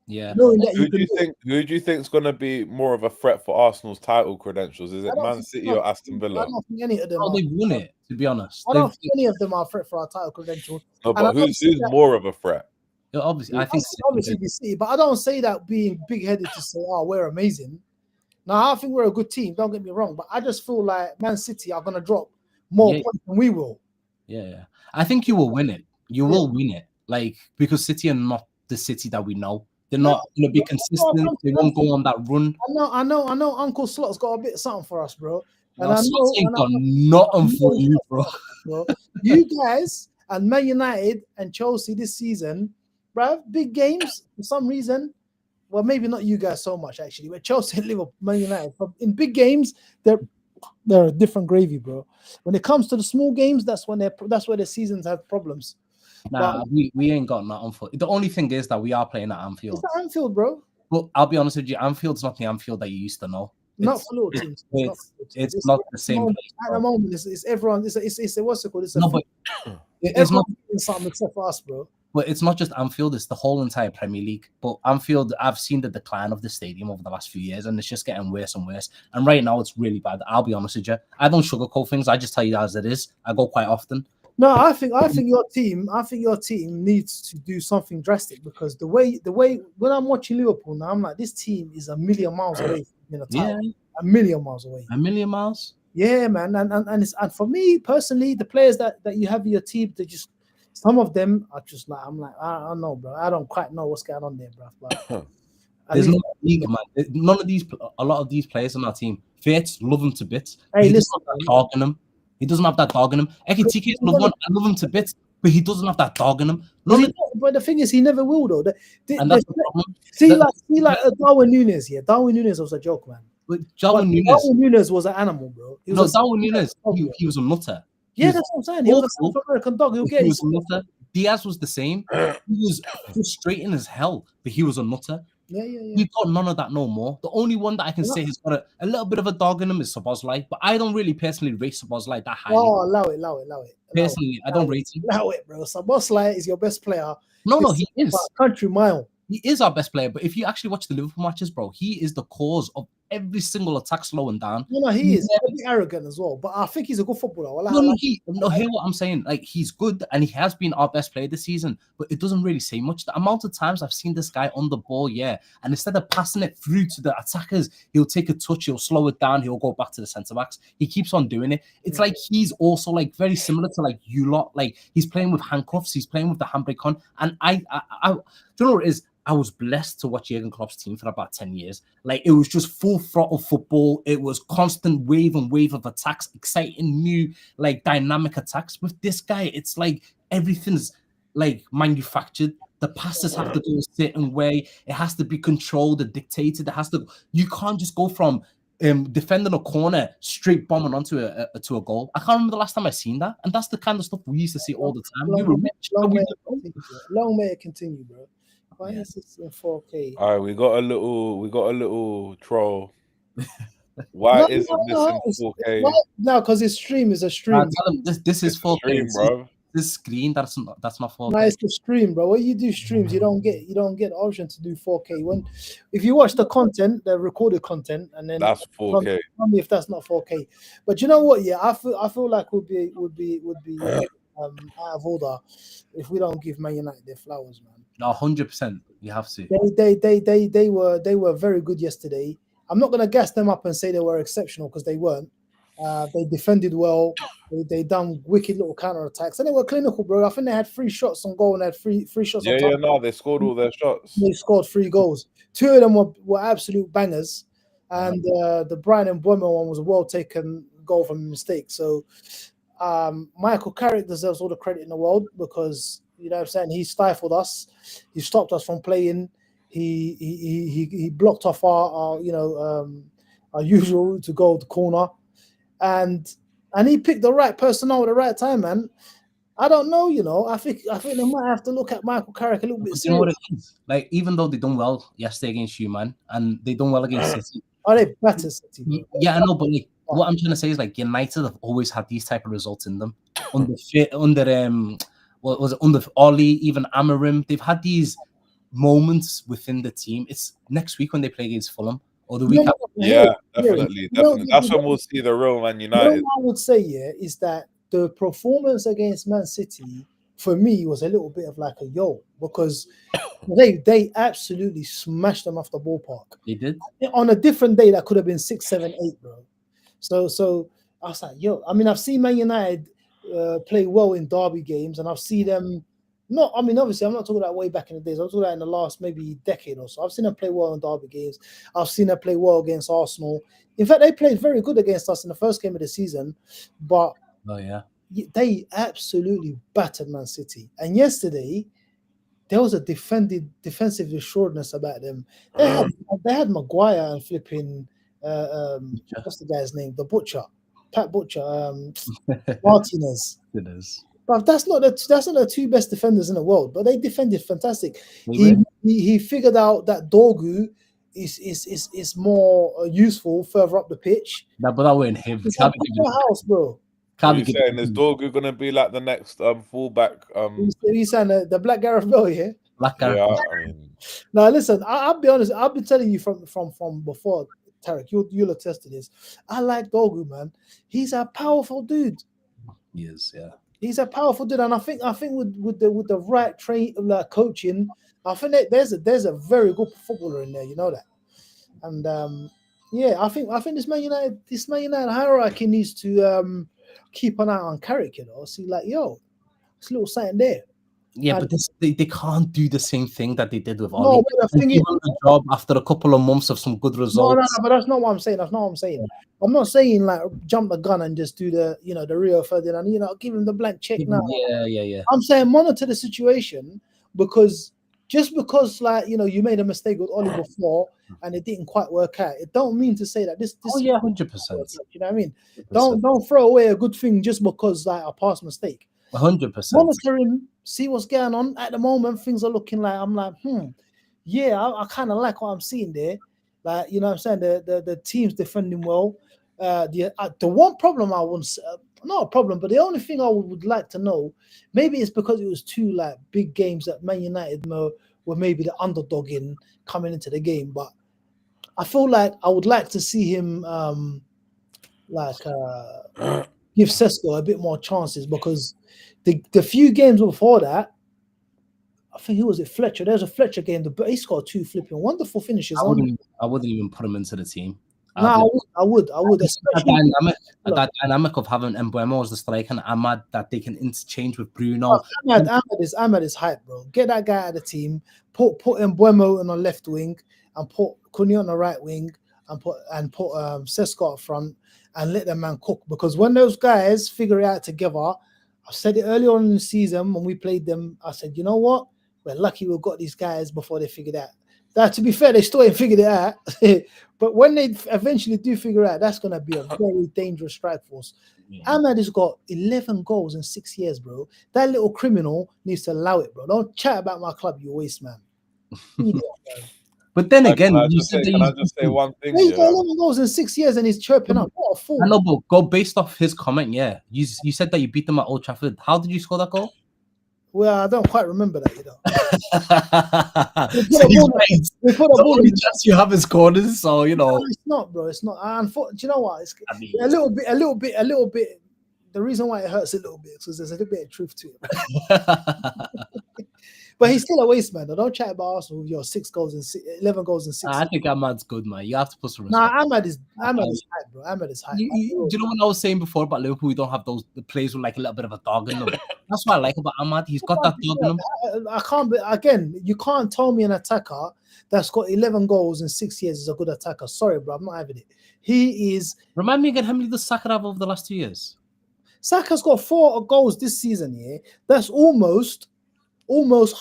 Yeah. Who do you think is going to be more of a threat for Arsenal's title credentials? Is it Man City or Aston Villa? I don't think any of them. They've won it, to be honest. I don't think any of them are a threat for our title credentials. No, but who's more of a threat? Obviously, I think obviously we see, but I don't say that being big-headed to say, "Oh, we're amazing." Now I think we're a good team. Don't get me wrong, but I just feel like Man City are going to drop more points than we will. Yeah, I think you will win it. You will win it, like because City are not the City that we know. They're not going to be consistent. They won't go on that run. I know. Uncle Slot's got a bit of something for us, bro. And I know ain't got nothing for you, bro. You guys and Man United and Chelsea this season, bro, big games for some reason. Well, maybe not you guys so much actually, but Chelsea and Liverpool, Man United. But in big games, they're a different gravy, bro. When it comes to the small games, that's where the seasons have problems. Nah, we ain't got nothing for. The only thing is that we are playing at Anfield. It's at Anfield, bro. Well, I'll be honest with you, Anfield's not the Anfield that you used to know. Not for little teams. It's not the same place. At the moment, it's everyone. It's what's it called? It's it's not something except for us, bro. But it's not just Anfield; it's the whole entire Premier League. But Anfield, I've seen the decline of the stadium over the last few years, and it's just getting worse and worse. And right now, it's really bad. I'll be honest with you. I don't sugarcoat things. I just tell you as it is. I go quite often. No, I think your team needs to do something drastic because the way when I'm watching Liverpool now, I'm like, this team is a million miles away from the title. Yeah. A million miles away. A million miles? Yeah, man. And for me personally, the players that you have in your team, they just some of them are just like I'm like, I don't know, bro. I don't quite know what's going on there, bro. But there's no league, man. None of these, a lot of these players on our team, Fates love him to bits. Hey, listen, dog in him. He doesn't have that dog in him. Ekitike I love him to bits, but he doesn't have that dog in him. But the thing is, he never will though. And that's the problem. See, like Darwin Núñez here. Darwin Núñez was a joke, man. But Darwin Núñez was an animal, bro. Darwin Núñez, he was a nutter. Yeah, that's what I'm saying. He was a South American dog. He was a nutter. Diaz was the same. He was frustrating as hell, but he was a nutter. Yeah. We've got none of that no more. The only one that I can say has got a little bit of a dog in him is Szoboszlai, but I don't really personally rate Szoboszlai that highly. Oh, allow it. Personally, I don't rate him. Allow it, bro. Szoboszlai is your best player. No, he is. Country mile. He is our best player, but if you actually watch the Liverpool matches, bro, he is the cause of every single attack slowing down. He is a bit arrogant as well, but I think he's a good footballer. Hear what I'm saying. Like, he's good, and he has been our best player this season, but it doesn't really say much. The amount of times I've seen this guy on the ball, and instead of passing it through to the attackers, he'll take a touch, he'll slow it down, he'll go back to the centre-backs. He keeps on doing it. It's like he's also, like, very similar to, like, you lot. Like, he's playing with handcuffs, he's playing with the handbrake on, and I do you know what it is? I was blessed to watch Jurgen Klopp's team for about 10 years. Like, it was just full throttle football. It was constant wave of attacks, exciting new, like, dynamic attacks. With this guy, it's like everything's, like, manufactured. The passes have to go a certain way. It has to be controlled and dictated. You can't just go from defending a corner straight bombing onto a goal. I can't remember the last time I seen that. And that's the kind of stuff we used to see all the time. We were rich. Long may it continue, bro. Why is this in 4K? All right, we got a little troll. Why isn't this in 4K? No, because his stream is a stream. Tell him this is 4K. Stream, bro. This screen that's not 4K. No, it's the stream, bro. When you do streams, you don't get the option to do 4K. If you watch the content, the recorded content, and then That's 4K. Tell me if that's not 4K. But you know what? Yeah, I feel like would be out of order if we don't give Man United their flowers, man. No, 100%. You have to. They were very good yesterday. I'm not gonna gas them up and say they were exceptional because they weren't. They defended well. They done wicked little counter attacks, and they were clinical, bro. I think they had 3 shots on goal and had three shots. Yeah, on target. no, they scored all their shots. They scored 3 goals. 2 of them were absolute bangers, and the Brian and Mbeumo one was a well taken goal from a mistake. So Michael Carrick deserves all the credit in the world because you know what I'm saying, he stifled us, he stopped us from playing, he blocked off our usual route to go to the corner, and he picked the right personnel at the right time, man. I don't know, you know. I think they might have to look at Michael Carrick a little bit. You know what it is? Like, even though they done well yesterday against you, man, and they done well against City. Are they better City? Bro? Yeah, I know, but like, what I'm trying to say is, like, United have always had these type of results in them. Under what was it, under Oli, even Amarim, they've had these moments within the team. It's next week when they play against Fulham, or the week after. Yeah, definitely. That's when we'll see the real Man United. What I would say, yeah, is that the performance against Man City for me was a little bit of like a yo, because they absolutely smashed them off the ballpark. They did. On a different day, that could have been 6, 7, 8, bro. So I was like, yo, I mean, I've seen Man United play well in derby games, and I've seen them. Obviously, I'm not talking about way back in the days. I'm talking about in the last maybe decade or so. I've seen them play well in derby games. I've seen them play well against Arsenal. In fact, they played very good against us in the first game of the season, but they absolutely battered Man City. And yesterday, there was a defensive assuredness about them. They had Maguire and flipping what's the guy's name? The Butcher, Pat Butcher, Martinez. It is. But that's not the 2 best defenders in the world. But they defended fantastic. He figured out that Dorgu is more useful further up the pitch. But that wasn't him. House, bro. What are you saying? Is Dorgu gonna be like the next fullback? He's saying the Black Gareth Bale, yeah. Black Gareth. Yeah, I mean. Now listen, I'll be honest. I've been telling you from before, Tarek. You'll attest to this. I like Dorgu, man. He's a powerful dude. He is, yeah. He's a powerful dude, and I think with the right coaching, I think that there's a very good footballer in there. You know that, and yeah, I think this Man United hierarchy needs to keep an eye on Carrick. You know, see like yo, it's a little something there. Yeah, but they can't do the same thing that they did with Oli. No, but the thing is, the job after a couple of months of some good results. No, but that's not what I'm saying. I'm not saying like jump the gun and just do the Rio Ferdinand, give him the blank check now. Yeah. I'm saying monitor the situation, because just because you made a mistake with Oli before and it didn't quite work out, it don't mean to say that this. 100%. You know what I mean? 100%. Don't throw away a good thing just because a past mistake. 100%. Monitor him, see what's going on. At the moment, things are looking like yeah, I kind of like what I'm seeing there. Like, you know what I'm saying? The team's defending well. The one problem I wouldn't say, not a problem, but the only thing I would like to know, maybe it's because it was 2 big games that Man United were maybe the underdog in coming into the game, but I feel like I would like to see him give Sesko a bit more chances, because the few games before that, I think who was it? Fletcher. There's a Fletcher game, but he scored 2 flipping wonderful finishes. I wouldn't even put him into the team. No, I would. That dynamic of having Mbeumo as the striker and Ahmad that they can interchange with Bruno. Ahmad is hype, bro. Get that guy out of the team. Put Mbeumo on the left wing and put Cunha on the right wing and put Sesko up front and let them man cook. Because when those guys figure it out together, I said it earlier on in the season when we played them. I said, you know what? We're lucky we've got these guys before they figured out. That, to be fair, they still ain't figured it out. But when they eventually do figure it out, that's going to be a very dangerous strike force. Yeah. Ahmad has got 11 goals in 6 years, bro. That little criminal needs to allow it, bro. Don't chat about my club, you waste man. But then again, can I you just said say, that can I he's just say one thing? He's got Yeah, 11 goals in 6 years and he's chirping up. What a fool. I know, but go based off his comment. Yeah, you said that you beat them at Old Trafford. How did you score that goal? Well, I don't quite remember that, you know. So We put a the ball only in. chance you have is corners, so you know. No, it's not, bro. It's not. Do you know what? It's I mean, a little bit. The reason why it hurts a little bit is because there's a little bit of truth to it. But he's still a waste man. Don't chat about Arsenal with your 11 goals in 6. I think Ahmad's good, man. You have to put some respect. Nah, Ahmad is hype, bro. Ahmad is hype. Do you know what I was saying before about Liverpool? We don't have the players with like a little bit of a dog in them. That's what I like about Ahmad. He's got that dog in him. I can't. Again, you can't tell me an attacker that's got 11 goals in 6 years is a good attacker. Sorry, bro. I'm not having it. He is. Remind me again how many does Saka have over the last 2 years? Saka's got 4 goals this season. Yeah, that's almost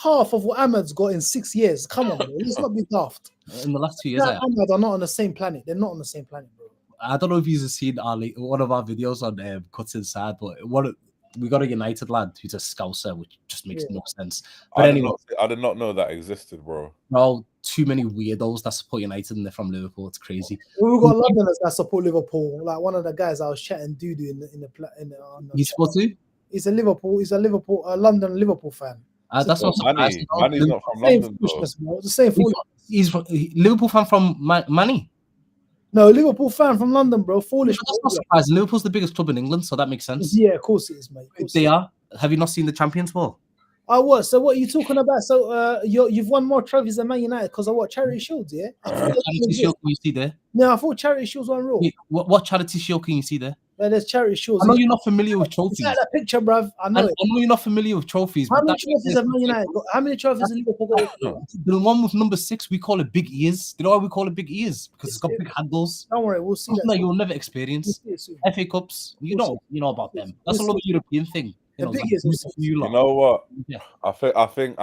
half of what Ahmad's got in 6 years. Come on, bro. Let's not be daft. In the last 2 years, Ahmad are not on the same planet. They're not on the same planet, bro. I don't know if you've seen one of our videos on Cuts Inside, but we got a United lad who's a Scouser, which just makes no sense. But anyway, I did not know that existed, bro. Well, too many weirdos that support United and they're from Liverpool. It's crazy. We've got Londoners that support Liverpool. Like one of the guys I was chatting doo-doo in the He's supposed to? He's a London Liverpool fan. That's not surprising. Manny's not from London, bro. The same fool. He's Liverpool fan from Manny. No, Liverpool fan from London, bro. Foolish. That's not surprising. Liverpool's the biggest club in England, so that makes sense. Yeah, of course it is, mate. They are. Have you not seen the Champions Ball? Oh, what? So what are you talking about? So you've won more trophies than Man United because of what? Charity Shields, yeah? Charity Shield can you see there? No, I thought Charity Shields weren't real. Wait, what Charity Shield can you see there? There's Charity Shields. I know you're not familiar with trophies. It's like that picture, bruv. I know you're not familiar with trophies. How many trophies have Man United got? How many trophies have Liverpool got? The one with number 6, we call it big ears. You know why we call it big ears? Because it's got big handles. Don't worry, we'll see that. No, you'll never experience. FA Cups, you know about them. That's a little European thing. You know what? Yeah. I think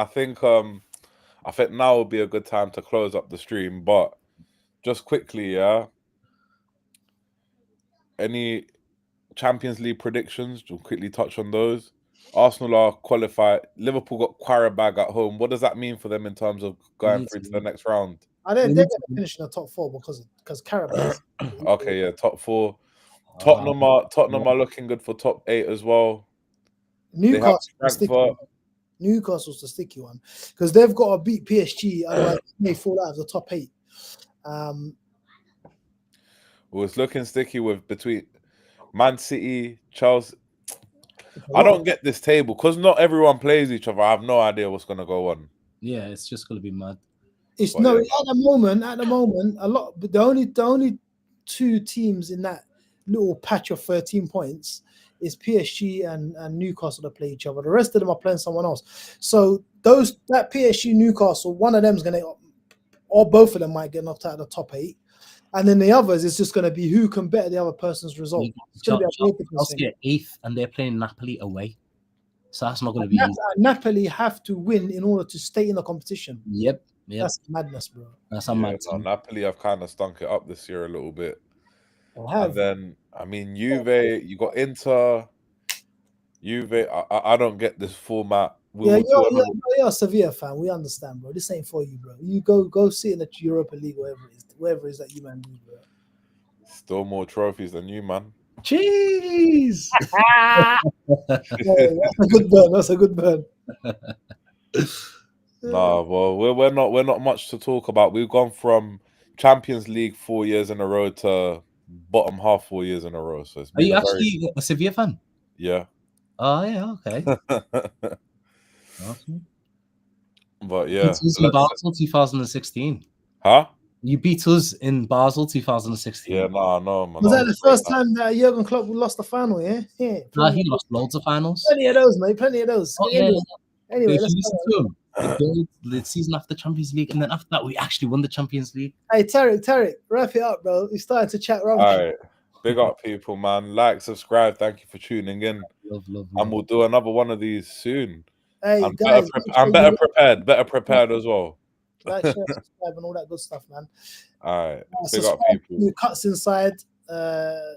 now would be a good time to close up the stream. But just quickly, yeah. Any Champions League predictions? We'll quickly touch on those. Arsenal are qualified. Liverpool got Qarabag at home. What does that mean for them in terms of going through to the next round? They're going to finish in the top 4 because Qarabag. Okay, yeah, top 4. Tottenham are looking good for top 8 as well. Newcastle's the sticky one because they've got to beat PSG, otherwise they fall out of the top 8. Well, it's looking sticky between Man City, Chelsea. I don't get this table because not everyone plays each other. I have no idea what's going to go on. Yeah, it's just going to be mad. At the moment, a lot. But the only 2 teams in that little patch of 13 points is PSG and Newcastle that play each other. The rest of them are playing someone else. So that PSG Newcastle, one of them is going to, or both of them might get knocked out of the top 8. And then the others is just going to be who can better the other person's result. Chelsea at 8th, and they're playing Napoli away. So that's not going to be easy. Napoli have to win in order to stay in the competition. Yep. That's madness, bro. That's a mad team. Napoli have kind of stunk it up this year a little bit. And then, I mean, Juve, you got Inter. Juve, I don't get this format. You're a Sevilla fan. We understand, bro. This ain't for you, bro. You go sit in the Europa League, wherever it is that you man do, bro. Still more trophies than you, man. Jeez. That's a good burn. Nah, well, we're not much to talk about. We've gone from Champions League 4 years in a row to bottom half 4 years in a row. So are you actually a Sevilla fan? Yeah. Oh yeah, okay. Awesome. But yeah, in Basel 2016. Huh? You beat us in Basel 2016. Yeah, no, man. Was that the first time that Jurgen Klopp lost the final? Yeah. Nah, he lost loads of finals. Plenty of those, mate. Plenty of those. Oh, yeah. Anyway, let's listen to him. The season after Champions League, and then after that, we actually won the Champions League. Hey, Tarek, wrap it up, bro. We started to chat rubbish. All right. Big up, people, man. Like, subscribe. Thank you for tuning in. Love. And we'll do another one of these soon. Hey, guys, I'm better prepared as well. Like, share, subscribe, and all that good stuff, man. All right. Big up, people. Cuts Inside.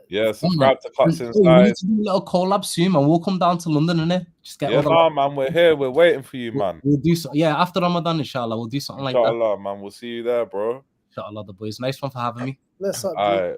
Yeah, subscribe to Cuts We Inside. need to do a little collab soon, and we'll come down to London, innit? Just get Yeah, all the nah, man, we're here. We're waiting for you, man. We'll do so. Yeah, after Ramadan, inshallah, we'll do something like that. Inshallah, man. We'll see you there, bro. Inshallah, the boys. Nice one for having me. Let's up, All right.